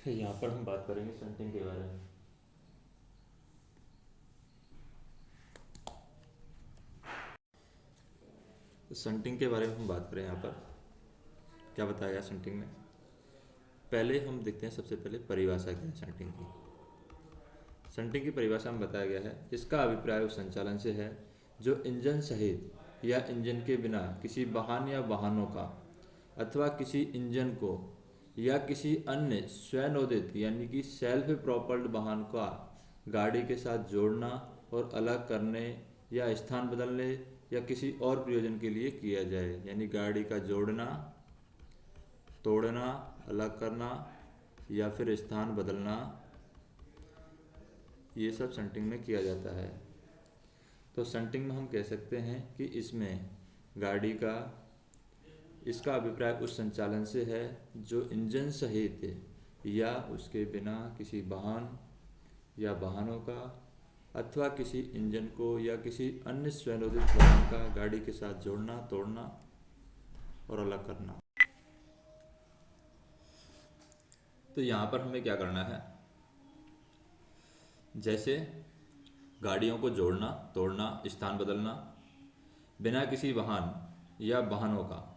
यहाँ पर हम बात करेंगे शंटिंग के बारे में। तो शंटिंग के बारे में हम बात करें यहाँ पर क्या बताया गया शंटिंग में। पहले हम देखते हैं सबसे पहले परिभाषा क्या है शंटिंग की। शंटिंग की परिभाषा में बताया गया है, इसका अभिप्राय उस संचालन से है जो इंजन सहित या इंजन के बिना किसी वाहन या वाहनों का अथवा किसी इंजन को या किसी अन्य स्वनोदित यानी कि सेल्फ प्रोपल्ड वाहन का गाड़ी के साथ जोड़ना और अलग करने या स्थान बदलने या किसी और प्रयोजन के लिए किया जाए। यानी गाड़ी का जोड़ना, तोड़ना, अलग करना या फिर स्थान बदलना, ये सब शंटिंग में किया जाता है। तो शंटिंग में हम कह सकते हैं कि इसमें गाड़ी का इसका अभिप्राय उस संचालन से है जो इंजन सहित या उसके बिना किसी वाहन या वाहनों का अथवा किसी इंजन को या किसी अन्य स्वनोदित वाहन का गाड़ी के साथ जोड़ना, तोड़ना और अलग करना। तो यहाँ पर हमें क्या करना है, जैसे गाड़ियों को जोड़ना, तोड़ना, स्थान बदलना बिना किसी वाहन या वाहनों का,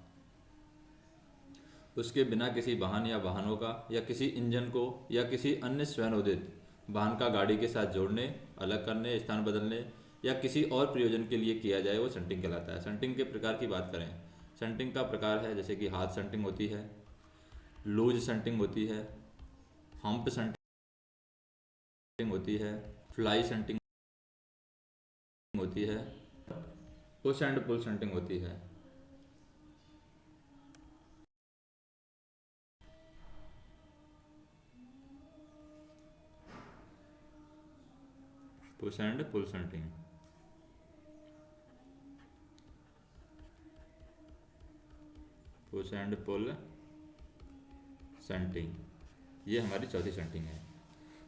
उसके बिना किसी वाहन या वाहनों का या किसी इंजन को या किसी अन्य स्वनोदित वाहन का गाड़ी के साथ जोड़ने, अलग करने, स्थान बदलने या किसी और प्रयोजन के लिए किया जाए, वो शंटिंग कहलाता है। शंटिंग के प्रकार की बात करें, शंटिंग का प्रकार है जैसे कि हाथ शंटिंग होती है, लूज शंटिंग होती है, हम्प शंटिंग होती है, फ्लाई शंटिंग होती है, पुश एंड पुल शंटिंग होती है। Push and pull shunting, push and pull shunting, ये हमारी चौथी शंटिंग है।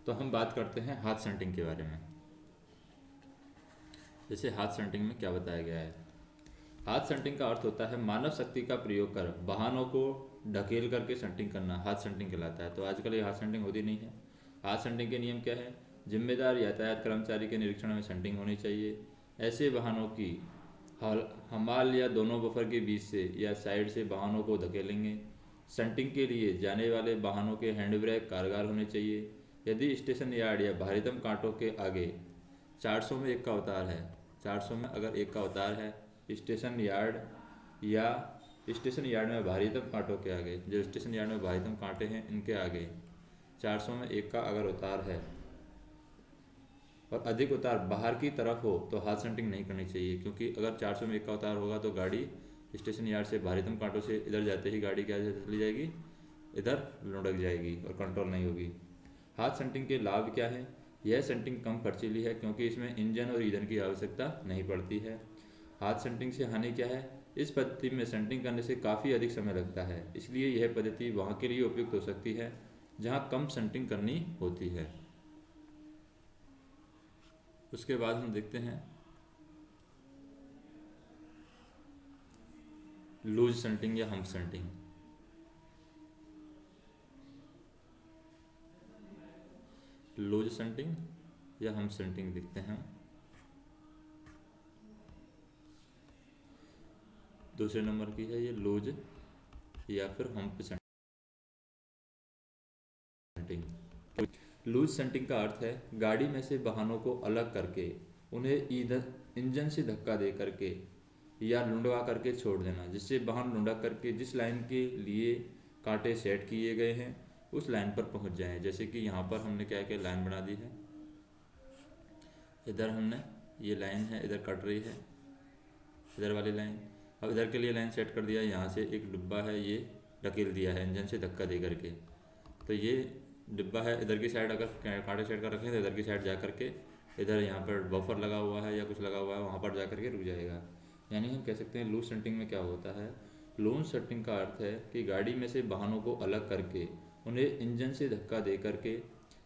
तो हम बात करते हैं हाथ शंटिंग के बारे में। जैसे हाथ शंटिंग में क्या बताया गया है, हाथ शंटिंग का अर्थ होता है मानव शक्ति का प्रयोग कर वाहनों को ढकेल करके शंटिंग करना, हाथ शंटिंग कहलाता है। तो आजकल ये हाथ शंटिंग होती नहीं है। हाथ शंटिंग के नियम क्या है, जिम्मेदार यातायात कर्मचारी के निरीक्षण में शंटिंग होनी चाहिए। ऐसे वाहनों की हमाल या दोनों बफर के बीच से या साइड से वाहनों को धकेलेंगे। शंटिंग के लिए जाने वाले वाहनों के हैंड ब्रेक कारगर होने चाहिए। यदि स्टेशन यार्ड या भारीतम कांटों के आगे 400 में एक का अवतार है, 400 में अगर एक का अवतार है, स्टेशन यार्ड या स्टेशन यार्ड में भारीतम कांटों के आगे, जो स्टेशन यार्ड में भारीतम कांटे हैं इनके आगे 400 में एक का अगर उतार है और अधिक उतार बाहर की तरफ हो तो हाथ शंटिंग नहीं करनी चाहिए, क्योंकि अगर 400 में एक का उतार होगा तो गाड़ी स्टेशन यार्ड से भारीतम कांटों से इधर जाते ही गाड़ी क्या चली जाएगी, इधर लुढ़क जाएगी और कंट्रोल नहीं होगी। हाथ शंटिंग के लाभ क्या है, यह शंटिंग कम खर्चीली है क्योंकि इसमें इंजन और ईंधन की आवश्यकता नहीं पड़ती है। हाथ शंटिंग से हानि क्या है, इस पद्धति में शंटिंग करने से काफ़ी अधिक समय लगता है, इसलिए यह पद्धति वहाँ के लिए उपयुक्त हो सकती है जहाँ कम शंटिंग करनी होती है। उसके बाद हम देखते हैं लूज शंटिंग या हम्प शंटिंग। लूज शंटिंग या हम्प शंटिंग देखते हैं। दूसरे नंबर की है ये लूज या फिर हम्प शंटिंग। लूज शंटिंग का अर्थ है गाड़ी में से वाहनों को अलग करके उन्हें ईंधन इंजन से धक्का दे करके या लुढ़का करके छोड़ देना, जिससे वाहन लुढ़क करके जिस लाइन के लिए कांटे सेट किए गए हैं उस लाइन पर पहुंच जाएं। जैसे कि यहाँ पर हमने क्या क्या लाइन बना दी है, इधर हमने ये लाइन है, इधर कट रही है इधर वाली लाइन। अब इधर के लिए लाइन सेट कर दिया, यहाँ से एक डिब्बा है ये ढकेल दिया है इंजन से धक्का दे करके, तो ये डिब्बा है इधर की साइड अगर कांटे सेट कर रखे हैं तो इधर की साइड जा करके इधर यहाँ पर बफर लगा हुआ है या कुछ लगा हुआ है वहाँ पर जा करके रुक जाएगा। यानी हम कह सकते हैं लूज शंटिंग में क्या होता है, लूज शंटिंग का अर्थ है कि गाड़ी में से वाहनों को अलग करके उन्हें इंजन से धक्का दे करके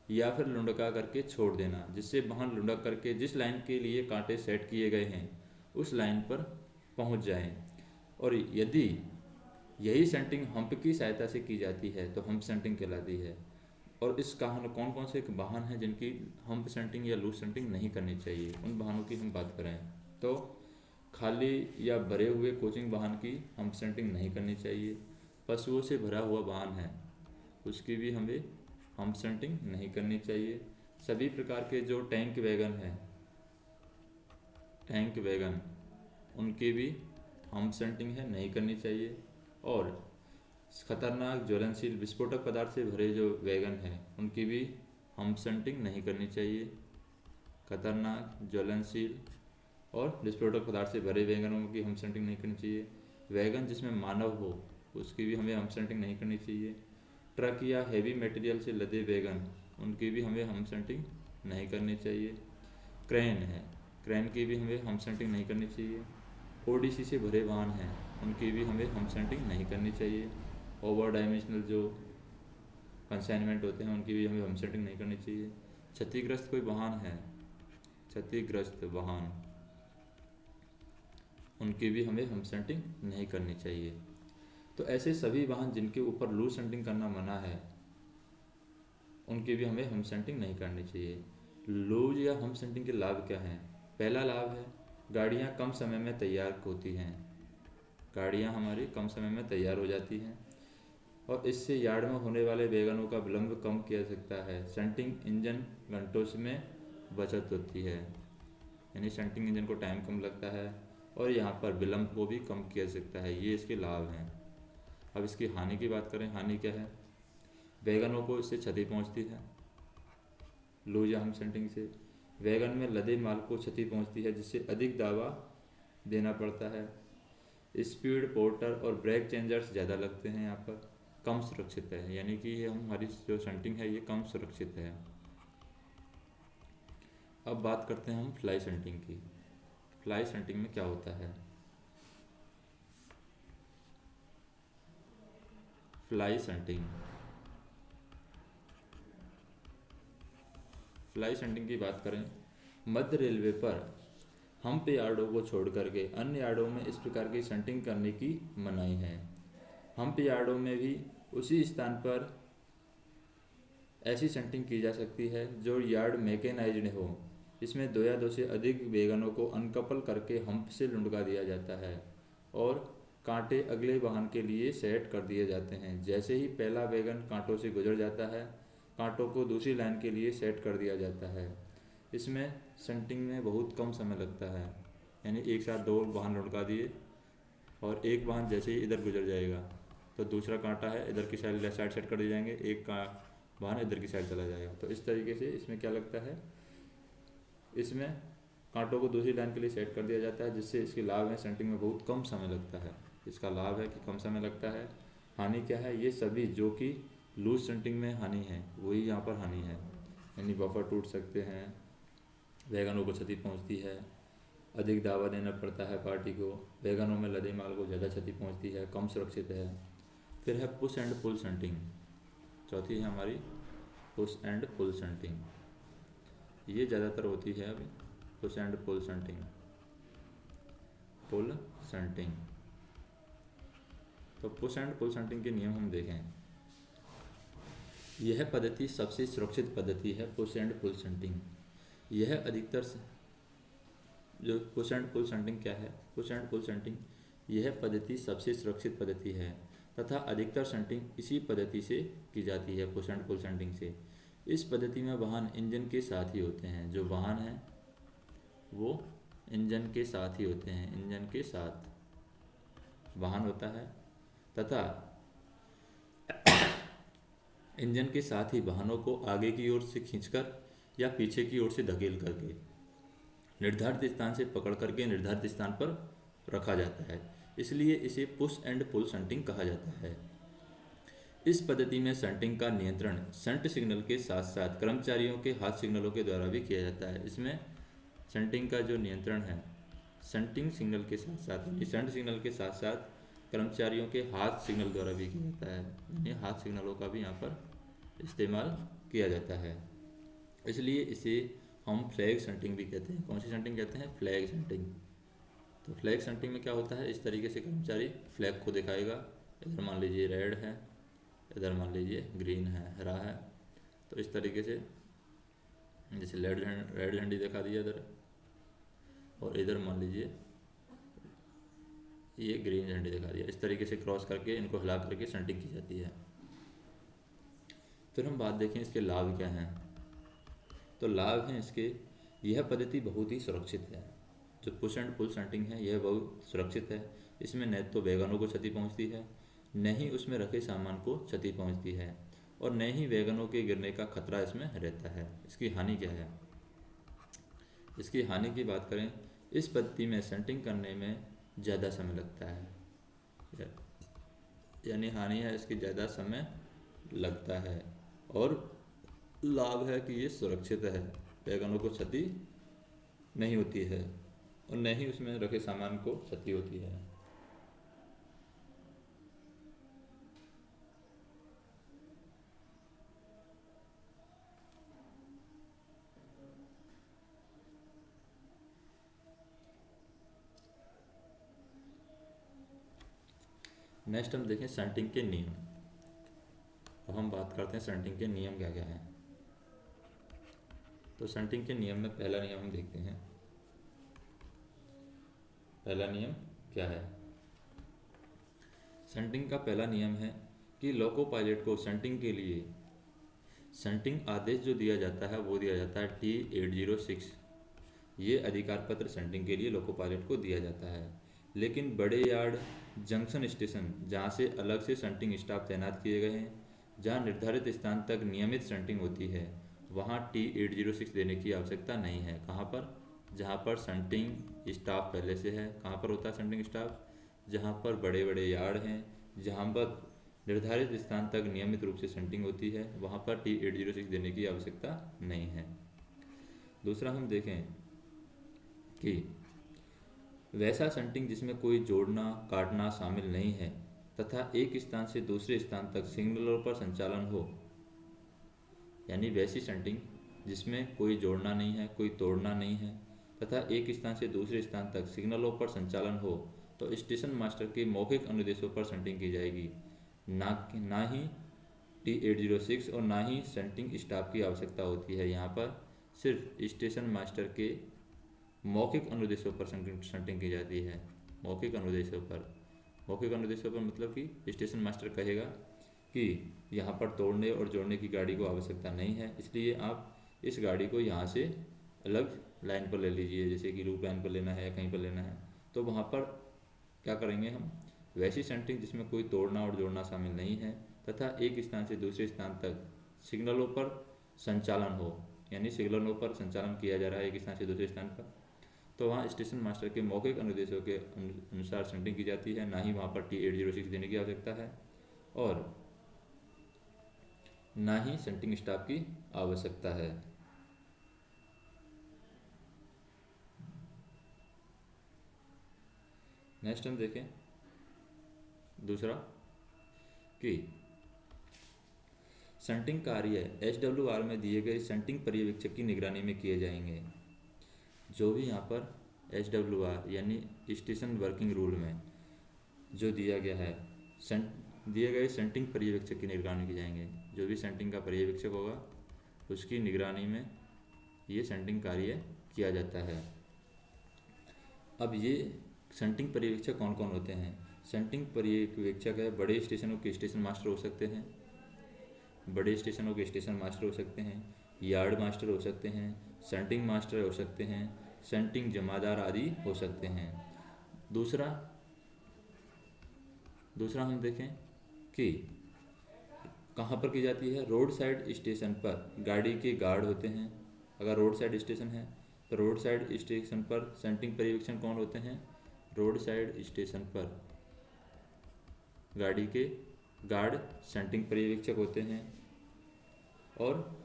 या फिर लुढ़का करके छोड़ देना, जिससे वाहन लुढ़क करके जिस लाइन के लिए कांटे सेट किए गए हैं उस लाइन पर पहुंच जाएं। और यदि यही शंटिंग हम्प की सहायता से की जाती है तो हम्प शंटिंग कहलाती है। और इस कहानी कौन कौन से वाहन हैं जिनकी हम्प सेंटिंग या लूज सेंटिंग नहीं करनी चाहिए, उन वाहनों की हम बात करें तो खाली या भरे हुए कोचिंग वाहन की हम्प सेंटिंग नहीं करनी चाहिए। पशुओं से भरा हुआ वाहन है उसकी भी हमें हम्प सेंटिंग नहीं करनी चाहिए। सभी प्रकार के जो टैंक वैगन है, टैंक वैगन, उनकी भी हम्प सेंटिंग है नहीं करनी चाहिए। और खतरनाक ज्वलनशील विस्फोटक पदार्थ से भरे जो वैगन हैं उनकी भी हम्प सेंटिंग नहीं करनी चाहिए। खतरनाक ज्वलनशील और विस्फोटक पदार्थ से भरे वैगनों की हम्प सेंटिंग नहीं करनी चाहिए। वैगन जिसमें मानव हो उसकी भी हमें हम्प सेंटिंग नहीं करनी चाहिए। ट्रक या हेवी मटेरियल से लदे वैगन, उनकी भी हमें हम्प सेंटिंग नहीं करनी चाहिए। क्रेन है, क्रेन की भी हमें हम्प सेंटिंग नहीं करनी चाहिए। ओडीसी से भरे वाहन हैं उनकी भी हमें हम्प सेंटिंग नहीं करनी चाहिए। ओवर डायमेंशनल जो कंसाइनमेंट होते हैं उनकी भी हमें हम्प सेंटिंग नहीं करनी चाहिए। क्षतिग्रस्त कोई वाहन है, क्षतिग्रस्त वाहन, उनकी भी हमें हम्प सेंटिंग नहीं करनी चाहिए। तो ऐसे सभी वाहन जिनके ऊपर लूज सेंटिंग करना मना है उनकी भी हमें हम्प सेंटिंग नहीं करनी चाहिए। लूज या हम्प सेंटिंग के लाभ क्या हैं? पहला लाभ है गाड़ियाँ कम समय में तैयार होती हैं, गाड़ियाँ हमारी कम समय में तैयार हो जाती हैं और इससे यार्ड में होने वाले वैगनों का विलंब कम किया जा सकता है। सेंटिंग इंजन घंटों में बचत होती है, यानी सेंटिंग इंजन को टाइम कम लगता है और यहाँ पर विलंब को भी कम किया जा सकता है। ये इसके लाभ हैं। अब इसकी हानि की बात करें, हानि क्या है? वैगनों को इससे क्षति पहुँचती है लूज या हम्प सेंटिंग से। वैगन में लदे माल को क्षति पहुँचती है जिससे अधिक दावा देना पड़ता है। स्पीड पोर्टर और ब्रेक चेंजर्स ज़्यादा लगते हैं यहाँ पर। कम सुरक्षित है, यानी कि ये हमारी जो सेंटिंग है ये कम सुरक्षित है। अब बात करते हैं हम फ्लाई सेंटिंग की। फ्लाई सेंटिंग में क्या होता है? फ्लाई सेंटिंग, फ्लाई सेंटिंग की बात करें, मध्य रेलवे पर हम्प यार्डों को छोड़ करके अन्य यार्डों में इस प्रकार की सेंटिंग करने की मनाही है। हम्प यार्डों में भी उसी स्थान पर ऐसी सेंटिंग की जा सकती है जो यार्ड मैकेनाइज्ड हो। इसमें दो या दो से अधिक वैगनों को अनकपल करके हम्प से लुढ़का दिया जाता है और कांटे अगले वाहन के लिए सेट कर दिए जाते हैं। जैसे ही पहला वैगन कांटों से गुजर जाता है, कांटों को दूसरी लाइन के लिए सेट कर दिया जाता है। इसमें सेंटिंग में बहुत कम समय लगता है, यानी एक साथ दो वाहन लुढ़का दिए और एक वाहन जैसे ही इधर गुजर जाएगा तो दूसरा कांटा है इधर की साइड सेट कर दिए जाएंगे, एक का वाहन इधर की साइड चला जाएगा। तो इस तरीके से इसमें क्या लगता है, इसमें कांटों को दूसरी लाइन के लिए सेट कर दिया जाता है जिससे इसके लाभ है सेंटिंग में बहुत कम समय लगता है। इसका लाभ है कि कम समय लगता है। हानि क्या है? ये सभी जो कि लूज सेंटिंग में हानि है वही यहाँ पर हानि है, यानी बफर टूट सकते हैं, वैगनों को क्षति पहुँचती है, अधिक दावा देना पड़ता है पार्टी को, वैगनों में लदे माल को ज़्यादा क्षति पहुँचती है, कम सुरक्षित है। फिर है पुश एंड पुल सेंटिंग, चौथी है हमारी पुश एंड पुल सेंटिंग। ये ज़्यादातर होती है अभी push and pull shunting. Pull shunting, तो पुश एंड पुल सेंटिंग के नियम हम देखें। यह पद्धति सबसे सुरक्षित पद्धति है पुश एंड पुल सेंटिंग। यह अधिकतर जो पुश एंड पुल सेंटिंग क्या है? पुश एंड पुल सेंटिंग यह पद्धति सबसे सुरक्षित पद्धति है तथा अधिकतर सेंटिंग इसी पद्धति से की जाती है, पुश एंड पुल सेंटिंग से। इस पद्धति में वाहन इंजन के साथ ही होते हैं, जो वाहन हैं वो इंजन के साथ ही होते हैं, इंजन के साथ वाहन होता है तथा इंजन के साथ ही वाहनों को आगे की ओर से खींचकर या पीछे की ओर से धकेल करके निर्धारित स्थान से पकड़ करके निर्धारित स्थान पर रखा जाता है, इसलिए इसे पुश एंड पुल सेंटिंग कहा जाता है। इस पद्धति में सेंटिंग का नियंत्रण सेंट सिग्नल के साथ साथ कर्मचारियों के हाथ सिग्नलों के द्वारा भी किया जाता है। इसमें सेंटिंग का जो नियंत्रण है सेंटिंग सिग्नल के साथ साथ, यानी सेंट सिग्नल के साथ साथ कर्मचारियों के हाथ सिग्नल द्वारा भी किया जाता है, यानी हाथ सिग्नलों का भी यहाँ पर इस्तेमाल किया जाता है। इसलिए इसे हम फ्लैग सेंटिंग भी कहते हैं। कौन सी सेंटिंग कहते हैं? Flag shunting. तो फ्लैग सेंटिंग में क्या होता है, इस तरीके से कर्मचारी फ्लैग को दिखाएगा, इधर मान लीजिए रेड है, इधर मान लीजिए ग्रीन है, हरा है, तो इस तरीके से, जैसे रेड झंडी दिखा दिया इधर, और इधर मान लीजिए ये ग्रीन झंडी दिखा दिया, इस तरीके से क्रॉस करके इनको हिला करके शंटिंग की जाती है। फिर हम बात देखें इसके लाभ क्या हैं। तो लाभ हैं इसके, यह पद्धति बहुत ही सुरक्षित है। जो पुश एंड पुल शंटिंग है यह बहुत सुरक्षित है। इसमें न तो वैगनों को क्षति पहुंचती है, न ही उसमें रखे सामान को क्षति पहुंचती है, और न ही वैगनों के गिरने का खतरा इसमें रहता है। इसकी हानि क्या है? इसकी हानि की बात करें, इस पद्धति में शंटिंग करने में ज़्यादा समय लगता है, यानी हानि है इसकी, ज़्यादा समय लगता है। और लाभ है कि ये सुरक्षित है, वैगनों को क्षति नहीं होती है, और न ही उसमें रखे सामान को क्षति होती है। नेक्स्ट हम देखें शंटिंग के नियम। अब हम बात करते हैं शंटिंग के नियम क्या क्या हैं। तो शंटिंग के नियम में पहला नियम हम देखते हैं। पहला नियम क्या है? शंटिंग का पहला नियम है कि लोको पायलट को शंटिंग के लिए शंटिंग आदेश जो दिया जाता है वो दिया जाता है T806। ये अधिकार पत्र शंटिंग के लिए लोको पायलट को दिया जाता है। लेकिन बड़े यार्ड, जंक्शन स्टेशन जहाँ से अलग से शंटिंग स्टाफ तैनात किए गए हैं, जहाँ निर्धारित स्थान तक नियमित शंटिंग होती है, वहाँ T806 देने की आवश्यकता नहीं है। कहाँ पर? जहाँ पर शंटिंग स्टाफ पहले से है। कहाँ पर होता है शंटिंग स्टाफ? जहाँ पर बड़े बड़े यार्ड हैं, जहाँ पर निर्धारित स्थान तक नियमित रूप से शंटिंग होती है, वहाँ पर T806 देने की आवश्यकता नहीं है। दूसरा हम देखें कि वैसा शंटिंग जिसमें कोई जोड़ना काटना शामिल नहीं है तथा एक स्थान से दूसरे स्थान तक सिग्नलों पर संचालन हो, यानी वैसी शंटिंग जिसमें कोई जोड़ना नहीं है, कोई तोड़ना नहीं है तथा एक स्थान से दूसरे स्थान तक सिग्नलों पर संचालन हो, तो स्टेशन मास्टर के मौखिक अनुदेशों पर शंटिंग की जाएगी। ना ही T806 और ना ही शंटिंग स्टाफ की आवश्यकता होती है। यहाँ पर सिर्फ स्टेशन मास्टर के मौखिक अनुदेशों पर शंटिंग की जाती है। मौखिक अनुदेशों पर मतलब कि स्टेशन मास्टर कहेगा कि यहाँ पर तोड़ने और जोड़ने की गाड़ी को आवश्यकता नहीं है, इसलिए आप इस गाड़ी को यहाँ से अलग लाइन पर ले लीजिए, जैसे कि लूप लाइन पर लेना है या कहीं पर लेना है। तो वहाँ पर क्या करेंगे हम? वैसी शंटिंग जिसमें कोई तोड़ना और जोड़ना शामिल नहीं है तथा एक स्थान से दूसरे स्थान तक सिग्नलों पर संचालन हो, यानी सिग्नलों पर संचालन किया जा रहा है एक स्थान से दूसरे स्थान पर, तो वहाँ स्टेशन मास्टर के मौखिक अनुदेशों के अनुसार शंटिंग की जाती है। ना ही वहाँ पर T806 देने की आवश्यकता है और ना ही शंटिंग स्टाफ की आवश्यकता है। नेक्स्ट हम देखें दूसरा कि शंटिंग कार्य SWR में दिए गए शंटिंग पर्यवेक्षक की निगरानी में किए जाएंगे। जो भी यहाँ पर SWR यानी स्टेशन वर्किंग रूल में जो दिया गया है, दिए गए शंटिंग पर्यवेक्षक की निगरानी की जाएंगे। जो भी शंटिंग का पर्यवेक्षक होगा उसकी निगरानी में ये शंटिंग कार्य किया जाता है। अब ये शंटिंग पर्यवेक्षक कौन कौन होते हैं? शंटिंग पर्यवेक्षक है बड़े स्टेशनों के स्टेशन मास्टर हो सकते हैं, बड़े स्टेशनों के स्टेशन मास्टर हो सकते हैं, यार्ड मास्टर हो सकते हैं, शंटिंग मास्टर हो सकते हैं, शंटिंग जमादार आदि हो सकते हैं। दूसरा हम देखें कि कहाँ पर की जाती है? रोड साइड स्टेशन पर गाड़ी के गार्ड होते हैं। अगर रोड साइड स्टेशन है तो रोड साइड स्टेशन पर शंटिंग पर्यवेक्षण कौन होते हैं? रोड साइड स्टेशन पर गाड़ी के गार्ड शंटिंग पर्यवेक्षक होते हैं और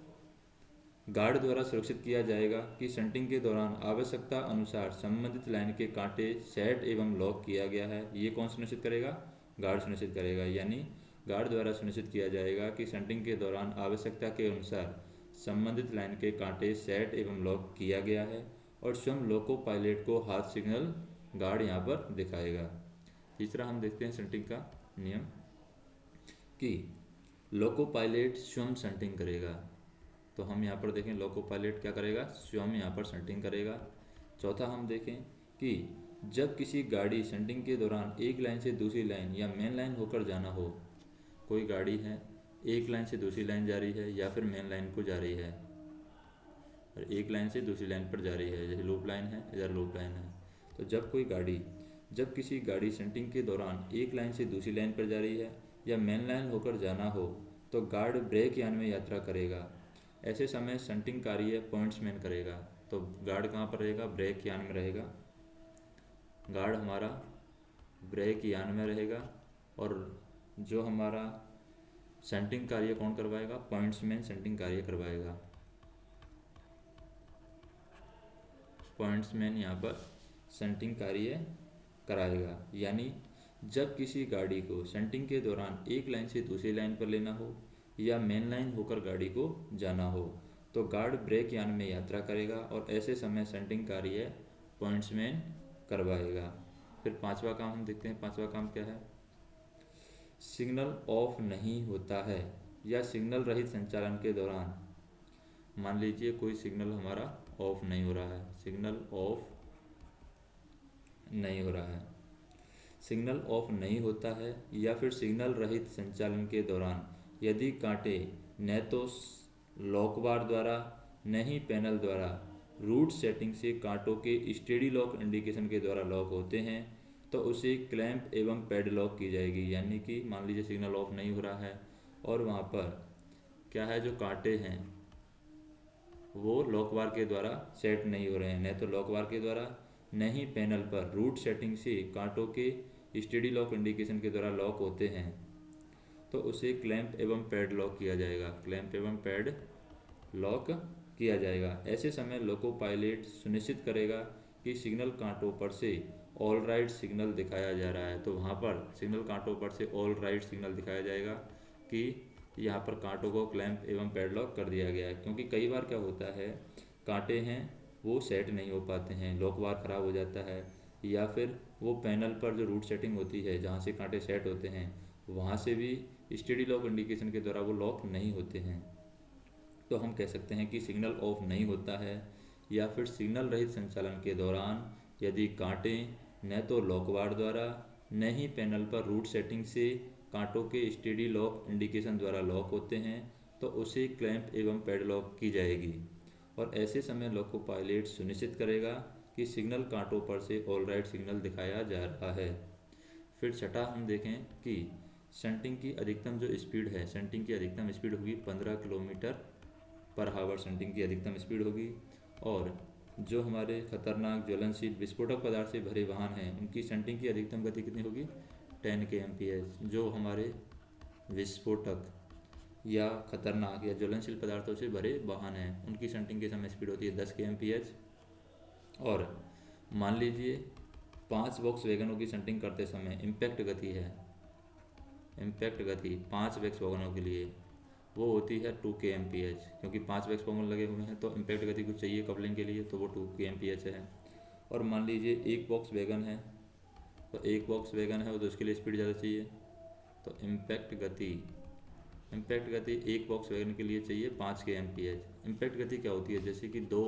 गार्ड द्वारा सुरक्षित किया जाएगा कि शंटिंग के दौरान आवश्यकता अनुसार संबंधित लाइन के कांटे सेट एवं लॉक किया गया है। ये कौन सुनिश्चित करेगा? गार्ड सुनिश्चित करेगा। यानी गार्ड द्वारा सुनिश्चित किया जाएगा कि शंटिंग के दौरान आवश्यकता के अनुसार संबंधित लाइन के कांटे सेट एवं लॉक किया गया है और स्वयं लोको पायलट को हाथ सिग्नल गार्ड यहाँ पर दिखाएगा। तीसरा हम देखते हैं शंटिंग का नियम कि लोको पायलट स्वयं शंटिंग करेगा। तो हम यहाँ पर देखें लोको पायलट क्या करेगा, स्वयं यहाँ पर शंटिंग करेगा। चौथा हम देखें कि जब किसी गाड़ी शंटिंग के दौरान एक लाइन से दूसरी लाइन या मेन लाइन होकर जाना हो, कोई गाड़ी है एक लाइन से दूसरी लाइन जा रही है या फिर मेन लाइन को जा रही है, और एक लाइन से दूसरी लाइन पर जा रही है, जैसे लूप लाइन है, इधर लूप लाइन है। तो जब किसी गाड़ी शंटिंग के दौरान एक लाइन से दूसरी लाइन पर जा रही है या मेन लाइन होकर जाना हो तो गार्ड ब्रेक यान में यात्रा करेगा। ऐसे समय शंटिंग कार्य पॉइंट्समैन करेगा। तो गार्ड कहाँ पर रहेगा, ब्रेक यान में रहेगा। गार्ड हमारा ब्रेक यान में रहेगा और जो हमारा शंटिंग कार्य कौन करवाएगा, पॉइंट्समैन शंटिंग कार्य करवाएगा। पॉइंट्समैन यहाँ पर शंटिंग कार्य कराएगा। यानी जब किसी गाड़ी को शंटिंग के दौरान एक लाइन से दूसरी लाइन पर लेना हो या मेन लाइन होकर गाड़ी को जाना हो तो गार्ड ब्रेक यान में यात्रा करेगा और ऐसे समय शंटिंग कार्य पॉइंट्समैन करवाएगा। फिर पांचवा काम हम देखते हैं। पांचवा काम क्या है, सिग्नल ऑफ नहीं होता है या सिग्नल रहित संचालन के दौरान, मान लीजिए कोई सिग्नल हमारा ऑफ नहीं हो रहा है, सिग्नल ऑफ नहीं हो रहा है, सिग्नल ऑफ नहीं होता है या फिर सिग्नल रहित संचालन के दौरान यदि कांटे न तो लॉक बार द्वारा न ही पैनल द्वारा रूट सेटिंग से कांटों के स्टेडी लॉक इंडिकेशन के द्वारा लॉक होते हैं तो उसे क्लैंप एवं पैडलॉक की जाएगी। यानी कि मान लीजिए सिग्नल ऑफ नहीं हो रहा है और वहाँ पर क्या है, जो कांटे हैं वो लॉक बार के द्वारा सेट नहीं हो रहे हैं, न तो लॉक बार के द्वारा न ही पैनल पर रूट सेटिंग से कांटों के स्टेडी लॉक इंडिकेशन के द्वारा लॉक होते हैं तो उसे क्लैंप एवं पैड लॉक किया जाएगा। क्लैंप एवं पैड लॉक किया जाएगा। ऐसे समय लोको पायलट सुनिश्चित करेगा कि सिग्नल कांटों पर से ऑल राइट सिग्नल दिखाया जा रहा है। तो वहाँ पर सिग्नल कांटों पर से ऑल राइट सिग्नल दिखाया जाएगा कि यहाँ पर कांटों को क्लैंप एवं पैडलॉक कर दिया गया है। क्योंकि कई बार क्या होता है, कांटे हैं वो सेट नहीं हो पाते हैं, लॉक बार ख़राब हो जाता है या फिर वो पैनल पर जो रूट सेटिंग होती है जहाँ से कांटे सेट होते हैं वहाँ से भी स्टेडी लॉक इंडिकेशन के द्वारा वो लॉक नहीं होते हैं। तो हम कह सकते हैं कि सिग्नल ऑफ नहीं होता है या फिर सिग्नल रहित संचालन के दौरान यदि कांटे न तो लॉक बार द्वारा न ही पैनल पर रूट सेटिंग से कांटों के स्टेडी लॉक इंडिकेशन द्वारा लॉक होते हैं तो उसे क्लैंप एवं पैडलॉक की जाएगी। और ऐसे समय लोको पायलट सुनिश्चित करेगा कि सिग्नल कांटों पर से ऑल राइट सिग्नल दिखाया जा रहा है। फिर छठा हम देखें कि शंटिंग की अधिकतम जो स्पीड है, शंटिंग की अधिकतम स्पीड होगी 15 किलोमीटर पर आवर, शंटिंग की अधिकतम स्पीड होगी। और जो हमारे खतरनाक ज्वलनशील विस्फोटक पदार्थ से भरे वाहन हैं उनकी शंटिंग की अधिकतम गति कितनी होगी, 10 kmph। जो हमारे विस्फोटक या खतरनाक या ज्वलनशील पदार्थों से भरे वाहन हैं उनकी शंटिंग के समय स्पीड होती है 10 kmph। और मान लीजिए 5 वॉक्स वैगनों की शंटिंग करते समय इम्पैक्ट गति है, इम्पैक्ट गति 5 वैक्स वैगनों के लिए वो होती है 2 kmph। क्योंकि 5 वैक्स वैगन लगे हुए हैं तो इम्पैक्ट गति कुछ चाहिए कपलिंग के लिए, तो वो 2 kmph है। और मान लीजिए एक बॉक्स वैगन है, तो एक बॉक्स वैगन है तो उसके लिए स्पीड ज़्यादा चाहिए, तो इम्पैक्ट गति एक बॉक्स वैगन के लिए चाहिए 5 kmph। इम्पैक्ट गति क्या होती है, जैसे कि दो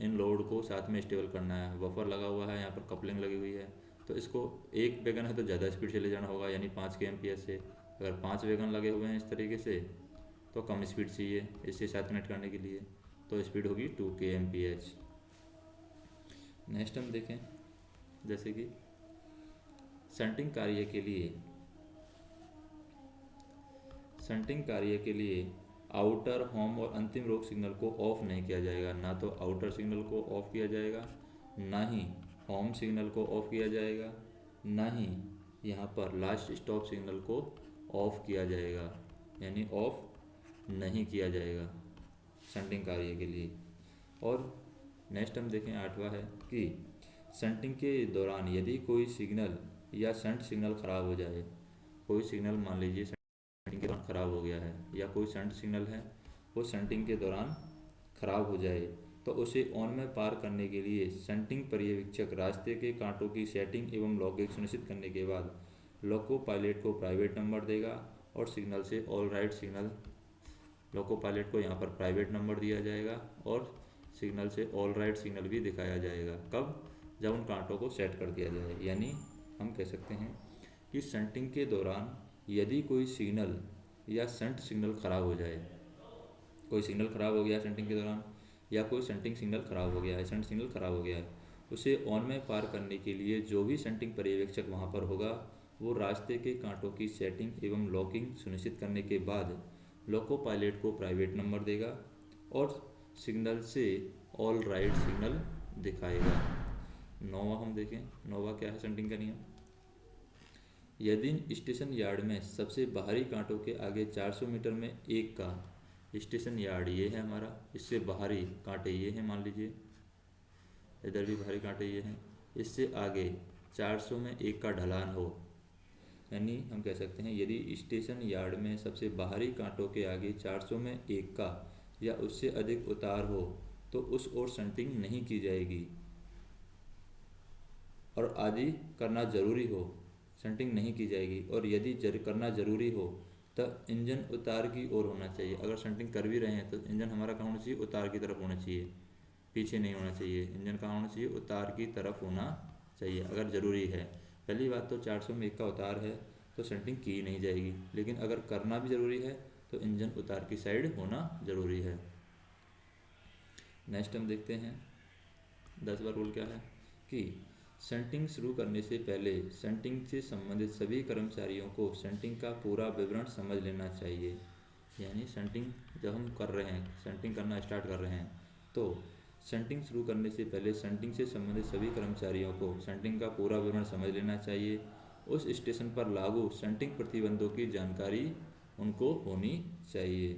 इन लोड को साथ में स्टेबल करना है, बफर लगा हुआ है, यहाँ पर कपलिंग लगी हुई है, तो इसको एक वैगन है तो ज़्यादा स्पीड से ले जाना होगा यानी 5 kmph से। अगर 5 वैगन लगे हुए हैं इस तरीके से तो कम स्पीड चाहिए इससे साथ कनेक्ट करने के लिए, तो स्पीड होगी 2 kmph। नेक्स्ट हम देखें जैसे कि शंटिंग कार्य के लिए आउटर, होम और अंतिम रोक सिग्नल को ऑफ नहीं किया जाएगा। ना तो आउटर सिग्नल को ऑफ किया जाएगा, ना ही होम सिग्नल को ऑफ किया जाएगा, ना ही यहाँ पर लास्ट स्टॉप सिग्नल को ऑफ किया जाएगा, यानी ऑफ नहीं किया जाएगा शंटिंग कार्य के लिए। और नेक्स्ट हम देखें 8वां है कि शंटिंग के दौरान यदि कोई सिग्नल या शंट सिग्नल खराब हो जाए, कोई सिग्नल मान लीजिए शंटिंग के दौरान खराब हो गया है या कोई शंट सिग्नल है वो शंटिंग के दौरान खराब हो जाए तो उसे ऑन में पार करने के लिए शंटिंग पर्यवेक्षक रास्ते के कांटों की सेटिंग एवं लॉगिंग सुनिश्चित करने के बाद लोको पायलट को प्राइवेट नंबर देगा और सिग्नल से all write signal loco pilot को यहाँ पर प्राइवेट नंबर दिया जाएगा और सिग्नल से ऑल राइट सिग्नल भी दिखाया जाएगा। कब? जब उन कांटों को सेट कर दिया जाए। यानी हम कह सकते हैं कि शंटिंग के दौरान यदि कोई सिग्नल या शंट सिग्नल खराब हो जाए, कोई सिग्नल खराब हो गया शंटिंग के दौरान, या कोई शंटिंग सिग्नल खराब हो गया है, शंट सिग्नल खराब हो गया है, उसे ऑन में पार करने के लिए जो भी शंटिंग पर्यवेक्षक वहाँ पर होगा वो रास्ते के कांटों की सेटिंग एवं लॉकिंग सुनिश्चित करने के बाद लोको पायलट को प्राइवेट नंबर देगा और सिग्नल से ऑल राइट सिग्नल दिखाएगा। नौवा हम देखें, नौवा क्या है शंटिंग का नियम। यदि स्टेशन यार्ड में सबसे बाहरी कांटों के आगे 400 मीटर में एक का, स्टेशन यार्ड ये है हमारा, इससे बाहरी कांटे ये हैं, मान लीजिए इधर भी बाहरी कांटे ये हैं, इससे आगे 400 में एक का ढलान हो, यानी हम कह सकते हैं यदि स्टेशन यार्ड में सबसे बाहरी कांटों के आगे 400 में एक का या उससे अधिक उतार हो तो उस ओर शंटिंग नहीं की जाएगी। और आदि करना जरूरी हो, शंटिंग नहीं की जाएगी। और यदि करना जरूरी हो तो इंजन उतार की ओर होना चाहिए। अगर शंटिंग कर भी रहे हैं तो इंजन हमारा कहाँ होना चाहिए? उतार की तरफ होना चाहिए, पीछे नहीं होना चाहिए। इंजन कहाँ होना चाहिए? उतार की तरफ होना चाहिए अगर ज़रूरी है। पहली बात तो 400 में एक का उतार है तो शंटिंग की नहीं जाएगी, लेकिन अगर करना भी ज़रूरी है तो इंजन उतार की साइड होना ज़रूरी है। नेक्स्ट हम देखते हैं 10वां रूल क्या है कि शंटिंग शुरू करने से पहले शंटिंग से संबंधित सभी कर्मचारियों को शंटिंग का पूरा विवरण समझ लेना चाहिए। यानी शंटिंग जब हम कर रहे हैं, शंटिंग करना स्टार्ट कर रहे हैं तो शंटिंग शुरू करने से पहले शंटिंग से संबंधित सभी कर्मचारियों को शंटिंग का पूरा विवरण समझ लेना चाहिए। उस स्टेशन पर लागू शंटिंग प्रतिबंधों की जानकारी उनको होनी चाहिए।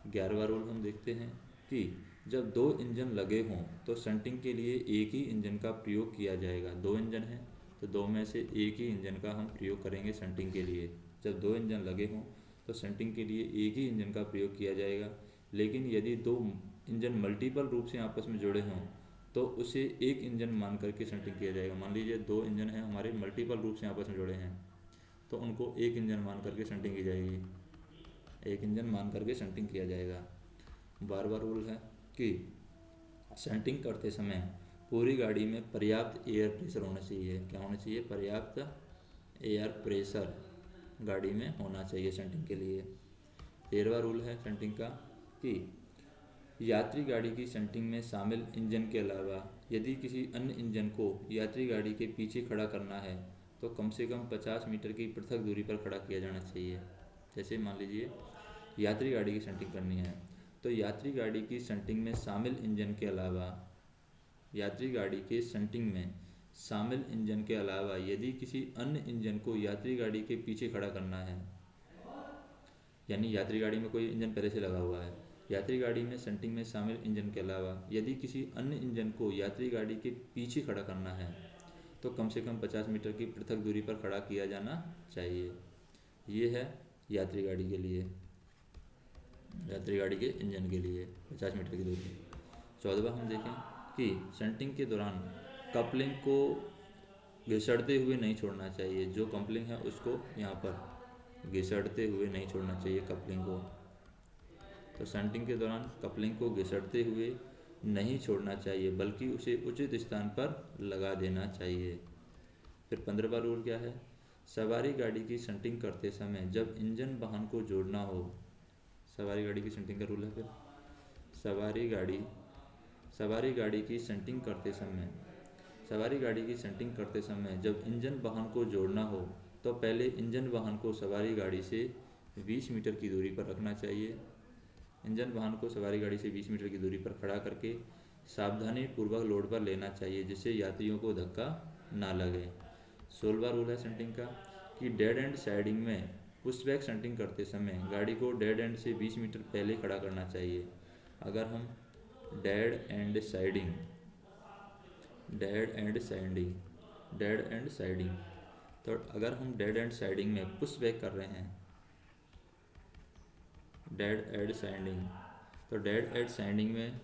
11वां रूल हम देखते हैं कि जब दो इंजन लगे हों तो शंटिंग के लिए एक ही इंजन का प्रयोग किया जाएगा। दो इंजन हैं तो दो में से एक ही इंजन का हम प्रयोग करेंगे शंटिंग के लिए। जब दो इंजन लगे हों तो शंटिंग के लिए एक ही इंजन का प्रयोग किया जाएगा। लेकिन यदि दो इंजन मल्टीपल रूप से आपस में जुड़े हों तो उसे एक इंजन मान करके शंटिंग किया जाएगा। मान लीजिए दो इंजन हैं हमारे, मल्टीपल रूप से आपस में जुड़े हैं तो उनको एक इंजन मान करके शंटिंग की जाएगी, एक इंजन मान करके शंटिंग किया जाएगा। 12वां रूल है कि शंटिंग करते समय पूरी गाड़ी में पर्याप्त एयर प्रेशर होना चाहिए। क्या होना चाहिए? पर्याप्त एयर प्रेशर गाड़ी में होना चाहिए शंटिंग के लिए। 13वां रूल है शंटिंग का कि यात्री गाड़ी की शंटिंग में शामिल इंजन के अलावा यदि किसी अन्य इंजन को यात्री गाड़ी के पीछे खड़ा करना है तो कम से कम 50 मीटर की पृथक दूरी पर खड़ा किया जाना चाहिए। जैसे मान लीजिए यात्री गाड़ी की शंटिंग करनी है तो यात्री गाड़ी की शंटिंग में शामिल इंजन के अलावा, यात्री गाड़ी के शंटिंग में शामिल इंजन के अलावा यदि किसी अन्य इंजन को यात्री गाड़ी के पीछे खड़ा करना है, यानी यात्री गाड़ी में कोई इंजन पहले से लगा हुआ है, यात्री गाड़ी में शंटिंग में शामिल इंजन के अलावा यदि किसी अन्य इंजन को यात्री गाड़ी के पीछे खड़ा करना है तो कम से कम 50 मीटर की पृथक दूरी पर खड़ा किया जाना चाहिए। ये है यात्री गाड़ी के लिए, यात्री गाड़ी के इंजन के लिए 50 मीटर की दूरी। 14वां हम देखें कि शंटिंग के दौरान कपलिंग को घिसड़ते हुए नहीं छोड़ना चाहिए। जो कपलिंग है उसको यहाँ पर घिसड़ते हुए नहीं छोड़ना चाहिए कपलिंग को। तो शंटिंग के दौरान कपलिंग को घिसड़ते हुए नहीं छोड़ना चाहिए बल्कि उसे उचित स्थान पर लगा देना चाहिए। फिर 15वां रूल क्या है? सवारी गाड़ी की शंटिंग करते समय जब इंजन वाहन को जोड़ना हो, सवारी गाड़ी की शंटिंग का रूल है। फिर सवारी गाड़ी की शंटिंग करते समय, सवारी गाड़ी की शंटिंग करते समय जब इंजन वाहन को जोड़ना हो तो पहले इंजन वाहन को सवारी गाड़ी से 20 मीटर की दूरी पर रखना चाहिए। इंजन वाहन को सवारी गाड़ी से 20 मीटर की दूरी पर खड़ा करके सावधानी पूर्वक लोड पर लेना चाहिए जिससे यात्रियों को धक्का ना लगे। 16वां रूल है शंटिंग का कि डेड एंड साइडिंग में पुशबैक शंटिंग करते समय गाड़ी को डेड एंड से 20 मीटर पहले खड़ा करना चाहिए। अगर हम डेड एंड साइडिंग तो अगर हम डेड एंड साइडिंग में पुशबैक कर रहे हैं, डेड एंड साइडिंग, तो डेड एंड साइडिंग में